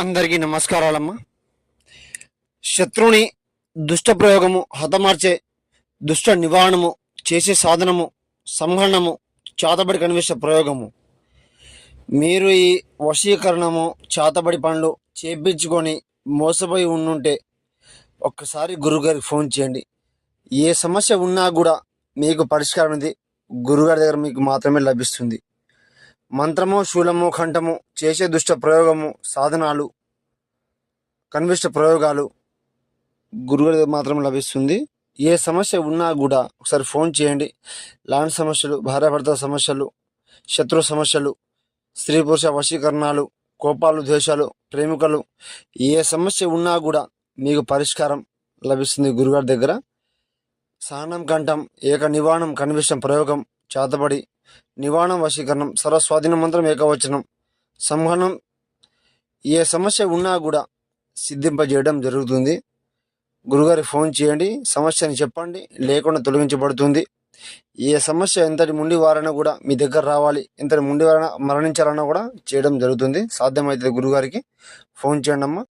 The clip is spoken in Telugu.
అందరికీ నమస్కారాలమ్మా. శత్రువుని దుష్ట ప్రయోగము హతమార్చే దుష్ట నివారణము చేసే సాధనము సంహరణము చాతబడి కనివేశ ప్రయోగము. మీరు ఈ వశీకరణము చాతబడి పనులు చేపించుకొని మోసపోయి ఉండుంటే ఒక్కసారి గురుగారికి ఫోన్ చేయండి. ఏ సమస్య ఉన్నా కూడా మీకు పరిష్కారం అనేది గురుగారి దగ్గర మీకు మాత్రమే లభిస్తుంది. మంత్రము శూలము కంఠము చేసే దుష్ట ప్రయోగము సాధనాలు కనివిష్ట ప్రయోగాలు గురుగారి మాత్రం లభిస్తుంది. ఏ సమస్య ఉన్నా కూడా ఒకసారి ఫోన్ చేయండి. ల్యాండ్ సమస్యలు, భార్యాభర్త సమస్యలు, శత్రు సమస్యలు, స్త్రీ పురుష వశీకరణాలు, కోపాలు, ద్వేషాలు, ప్రేమికలు, ఏ సమస్య ఉన్నా కూడా మీకు పరిష్కారం లభిస్తుంది గురుగారి దగ్గర. సహనం కంఠం ఏక నివారణం కనివిష్టం ప్రయోగం చాతబడి నివారణం వశీకరణం సర్వస్వాధీన మంత్రం ఏకవచనం సంహరణం ఏ సమస్య ఉన్నా కూడా సిద్ధింపజేయడం జరుగుతుంది. గురుగారి ఫోన్ చేయండి, సమస్యని చెప్పండి, లేకుండా తొలగించబడుతుంది. ఏ సమస్య ఎంతటి ముండి వారైనా కూడా మీ దగ్గర రావాలి, ఎంతటి ముండి వారైనా మరణించాలన్నా కూడా చేయడం జరుగుతుంది. సాధ్యమైతే గురుగారికి ఫోన్ చేయండి అమ్మా.